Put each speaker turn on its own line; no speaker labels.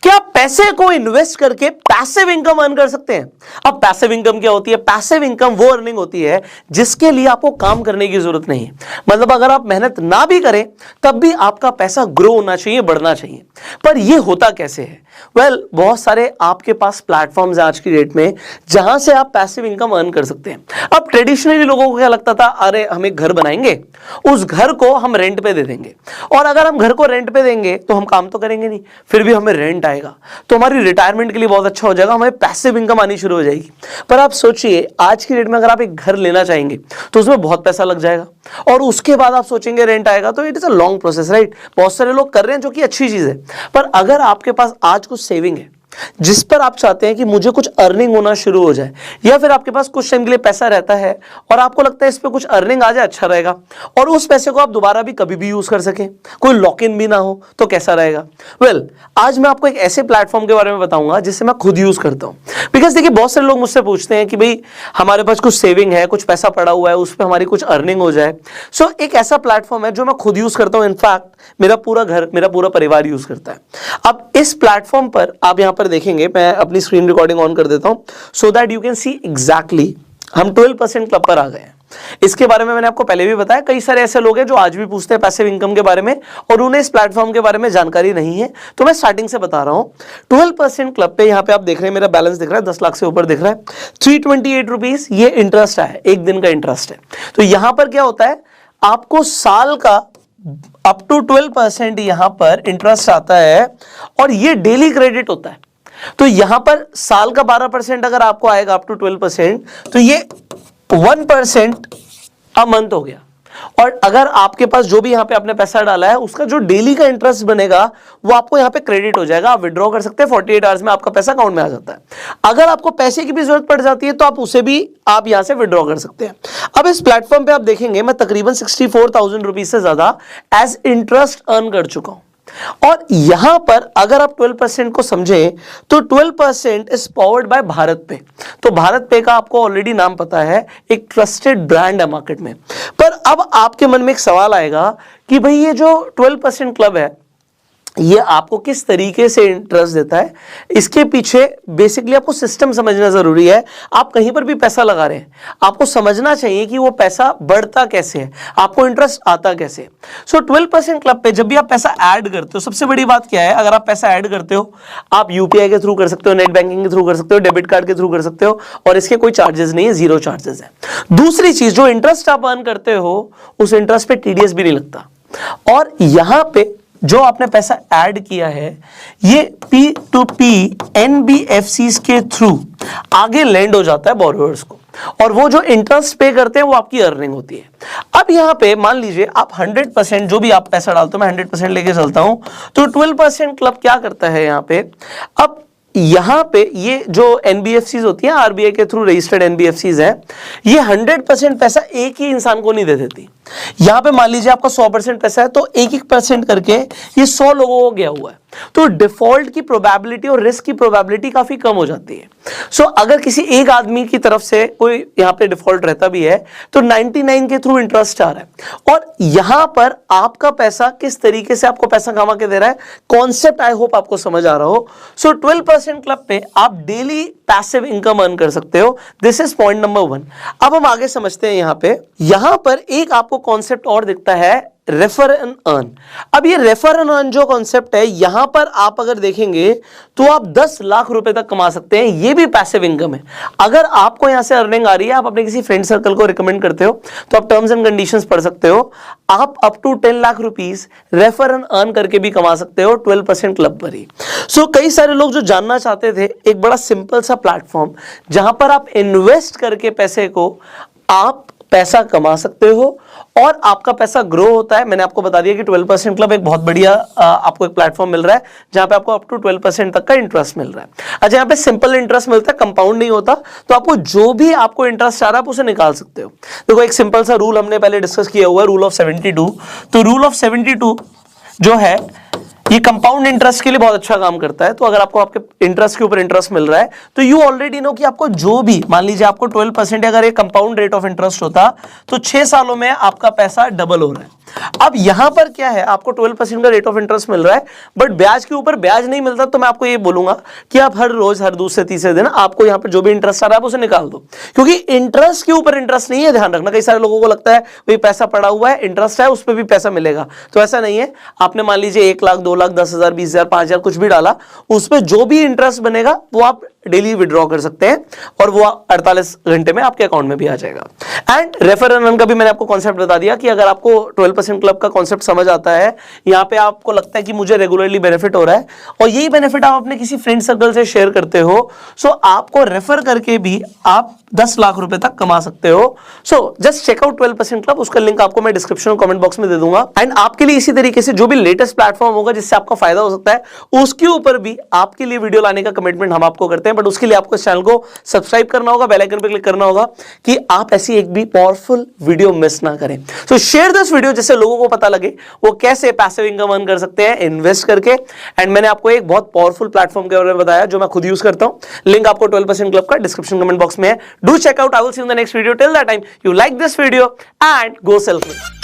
क्या आप पैसे को इन्वेस्ट करके पैसिव इनकम अर्न कर सकते हैं? अब पैसिव इनकम क्या होती है? पैसिव इनकम वो अर्निंग होती है जिसके लिए आपको काम करने की जरूरत नहीं है। मतलब अगर आप मेहनत ना भी करें तब भी आपका पैसा ग्रो होना चाहिए, बढ़ना चाहिए। पर यह होता कैसे है? बहुत सारे आपके पास प्लेटफॉर्म्स हैं आज की डेट में जहां से आप पैसिव इनकम अर्न कर सकते हैं। अब ट्रेडिशनली लोगों को क्या लगता था, अरे हम एक घर बनाएंगे, उस घर को हम रेंट पे दे देंगे, और अगर हम घर को रेंट पे देंगे तो हम काम तो करेंगे नहीं, फिर भी हमें रेंट आएगा, तो हमारी रिटायरमेंट के लिए बहुत अच्छा हो जाएगा, हमें पैसिव इनकम आनी शुरू हो जाएगी। पर आप सोचिए, आज की डेट में अगर आप एक घर लेना चाहेंगे तो उसमें बहुत पैसा लग जाएगा, और उसके बाद आप सोचेंगे रेंट आएगा, तो it is a long process, right? बहुत सारे लोग कर रहे हैं जो कि अच्छी चीज है। पर अगर आपके पास आज कुछ सेविंग है जिस पर आप चाहते हैं कि मुझे कुछ अर्निंग होना शुरू हो जाए, या फिर आपके पास कुछ टाइम के लिए पैसा रहता है और आपको लगता है इस पे कुछ अर्निंग आ जाए अच्छा रहेगा, और उस पैसे को आप दोबारा भी कभी भी यूज कर सकें, कोई लॉक इन भी ना हो, तो कैसा रहेगा? आज मैं आपको एक ऐसे प्लेटफॉर्म के बारे में बताऊंगा जिससे मैं खुद यूज करता हूं। बिकॉज देखिए, बहुत सारे लोग मुझसे पूछते हैं कि भाई हमारे पास कुछ सेविंग है, कुछ पैसा पड़ा हुआ है, उस पर हमारी कुछ अर्निंग हो जाए। सो एक ऐसा प्लेटफॉर्म है जो मैं खुद यूज करता हूं, इनफैक्ट मेरा पूरा घर, मेरा पूरा परिवार यूज करता है। अब इस प्लेटफॉर्म पर आप यहां पर देखेंगे, मैं अपनी स्क्रीन रिकॉर्डिंग ऑन कर देता हूं so that you can see exactly हम 12% क्लब पर आ गए हैं। इसके बारे में मैंने आपको पहले भी बताया, कई सारे ऐसे लोग हैं जो आज भी पूछते हैं पैसिव इनकम के बारे में और उन्हें इस प्लेटफॉर्म के बारे में जानकारी नहीं है, तो मैं स्टार्टिंग से बता रहा हूं। 12% क्लब पे यहां पे आप देख रहे हैं, मेरा बैलेंस दिख रहा है 10 लाख से ऊपर दिख रहा है, 328 रुपीज ये इंटरेस्ट है, एक दिन का इंटरेस्ट है। तो यहां पर क्या होता है, आपको साल का अप टू 12% यहां पर इंटरेस्ट आता है, और ये डेली क्रेडिट होता है। तो यहां पर साल का 12% अगर आपको आएगा अप टू 12%, तो ये 1% अ मंथ हो गया। और अगर आपके पास जो भी यहां पे आपने पैसा डाला है उसका जो डेली का इंटरेस्ट बनेगा वो आपको यहां पे क्रेडिट हो जाएगा, आप विड्रॉ कर सकते हैं, 48 आवर्स में आपका पैसा अकाउंट में आ जाता है। अगर आपको पैसे की भी जरूरत पड़ जाती है तो आप उसे भी आप यहां से विड्रॉ कर सकते हैं। अब इस प्लेटफॉर्म पे आप देखेंगे मैं तकरीबन 64,000 रुपीज से ज्यादा एज इंटरेस्ट अर्न कर चुका हूं। और यहां पर अगर आप 12% को समझें तो 12% इज पावर्ड बाय भारत पे। तो भारत पे का आपको ऑलरेडी नाम पता है, एक ट्रस्टेड ब्रांड है मार्केट में। पर अब आपके मन में एक सवाल आएगा कि भाई ये जो 12% क्लब है ये आपको किस तरीके से इंटरेस्ट देता है, इसके पीछे बेसिकली आपको सिस्टम समझना जरूरी है। आप कहीं पर भी पैसा लगा रहे हैं, आपको समझना चाहिए कि वो पैसा बढ़ता कैसे है, आपको इंटरेस्ट आता कैसे है। सो 12% क्लब पे जब भी आप पैसा ऐड करते हो, सबसे बड़ी बात क्या है, अगर आप पैसा ऐड करते हो आप यूपीआई के थ्रू कर सकते हो, नेट बैंकिंग के थ्रू कर सकते हो, डेबिट कार्ड के थ्रू कर सकते हो, और इसके कोई चार्जेस नहीं है, जीरो चार्जेस है। दूसरी चीज, जो इंटरेस्ट आप अर्न करते हो उस इंटरेस्ट पे टीडीएस भी नहीं लगता। और यहां पे जो आपने पैसा ऐड किया है ये P2P NBFCs के थ्रू आगे लैंड हो जाता है बोरोवर्स को, और वो जो इंटरेस्ट पे करते हैं वो आपकी अर्निंग होती है। अब यहां पे मान लीजिए आप 100% जो भी आप पैसा डालते हो, मैं 100% लेके चलता हूं, तो 12% क्लब क्या करता है यहां पे, अब यहां पे ये जो एनबीएफसीज होती हैं, आरबीआई के थ्रू रजिस्टर्ड एनबीएफसीज हैं, ये 100% पैसा एक ही इंसान को नहीं दे देती। यहां पे मान लीजिए आपका 100% पैसा है तो एक 1% करके ये 100 लोगों को गया हुआ है, तो डिफॉल्ट की प्रोबेबिलिटी और रिस्क की प्रोबेबिलिटी काफी कम हो जाती है। सो अगर किसी एक आदमी की तरफ से कोई यहां पे डिफॉल्ट रहता भी है तो 99 के थ्रू इंटरेस्ट आ रहा है। और यहां पर आपका पैसा किस तरीके से आपको पैसा कमा के दे रहा है, कॉन्सेप्ट आई होप आपको समझ आ रहा हो। सो 12% क्लब पे आप डेली पैसिव इनकम अर्न कर सकते हो। This is point number 1। अब हम आगे समझते हैं। यहां पर एक आपको कॉन्सेप्ट और दिखता है, रेफर एंड अर्न। अब ये रेफर एंड अर्न जो कॉन्सेप्ट है, यहां पर आप अगर देखेंगे तो आप 10 लाख रुपए तक कमा सकते हैं। ये भी पैसिव इनकम है। अगर आपको यहां से अर्निंग आ रही है, आप अपने किसी फ्रेंड सर्कल को रिकमेंड करते हो तो आप टर्म्स एंड कंडीशंस पढ़ सकते हो। आप up to 10 lakh rupees refer and earn करके भी कमा सकते हो 12% क्लब पर ही। सो कई सारे लोग जो जानना चाहते थे एक बड़ा सिंपल सा प्लेटफॉर्म जहां पर आप इन्वेस्ट करके पैसे को आप पैसा कमा सकते हो और आपका पैसा ग्रो होता है। मैंने आपको बता दिया कि 12% क्लब एक बहुत बढ़िया आपको एक प्लेटफॉर्म मिल रहा है जहां पे आपको अप टू 12% तक का इंटरेस्ट मिल रहा है। अच्छा, यहाँ पे सिंपल इंटरेस्ट मिलता है, कंपाउंड नहीं होता, तो आपको जो भी आपको इंटरेस्ट आ रहा है आप उसे निकाल सकते हो। देखो, एक सिंपल सा रूल हमने पहले डिस्कस किया हुआ है, रूल ऑफ 72। तो रूल ऑफ 72 जो है ये कंपाउंड इंटरेस्ट के लिए बहुत अच्छा काम करता है। तो अगर आपको आपके इंटरेस्ट के ऊपर इंटरेस्ट मिल रहा है तो यू ऑलरेडी नो कि आपको जो भी, मान लीजिए आपको 12% अगर ये कंपाउंड रेट ऑफ इंटरेस्ट होता तो 6 सालों में आपका पैसा डबल हो रहा है। अब यहां पर क्या है, आपको 12% का रेट ऑफ इंटरेस्ट मिल रहा है बट ब्याज के ऊपर ब्याज नहीं मिलता, तो मैं आपको ये बोलूंगा कि आप हर रोज, हर दूसरे तीसरे दिन आपको यहां पर जो भी इंटरेस्ट आ रहा है आप उसे निकाल दो, क्योंकि इंटरेस्ट के ऊपर इंटरेस्ट नहीं है। ध्यान रखना, कई सारे लोगों को लगता है भाई पैसा पड़ा हुआ है, इंटरेस्ट है, उस पर भी पैसा मिलेगा, तो ऐसा नहीं है। आपने मान लीजिए 1 लाख, 2 लाख, 10,000, 20,000, 5,000 कुछ भी डाला, उस पर जो भी इंटरेस्ट बनेगा वो आप डेली विड्रॉ कर सकते हैं और वो 48 घंटे में आपके अकाउंट में भी आ जाएगा। एंड रेफर एंड अर्न का भी मैंने आपको कॉन्सेप्ट बता दिया कि अगर आपको 12% क्लब का कॉन्सेप्ट समझ आता है, यहां पे आपको लगता है कि मुझे रेगुलरली बेनिफिट हो रहा है और यही बेनिफिट आप अपने किसी फ्रेंड सर्कल से शेयर करते हो, सो आपको रेफर करके भी आप 10 लाख रुपए तक कमा सकते हो। So just check out 12% club, उसका लिंक आपको मैं डिस्क्रिप्शन और कमेंट बॉक्स में दे दूंगा। एंड आपके लिए इसी तरीके से जो भी लेटेस्ट प्लेटफॉर्म होगा जिससे आपका फायदा हो सकता है, उसके ऊपर भी आपके लिए वीडियो लाने का कमिटमेंट हम आपको करते हैं, बट उसके लिए आपको इस चैनल को सब्सक्राइब करना होगा, बेल आइकन पे क्लिक करना होगा कि आप ऐसी एक भी पावरफुल वीडियो मिस ना करें। सो शेयर दिस वीडियो जिससे लोगों को पता लगे वो कैसे पैसिव इनकम अर्न कर सकते हैं इन्वेस्ट करके। एंड मैंने आपको एक बहुत पावरफुल प्लेटफॉर्म के बारे में बताया जो मैं खुद यूज करता हूं, लिंक आपको 12% क्लब का डिस्क्रिप्शन कमेंट बॉक्स में है। Do check out. I will see you in the next video. Till that time you like this video and go self.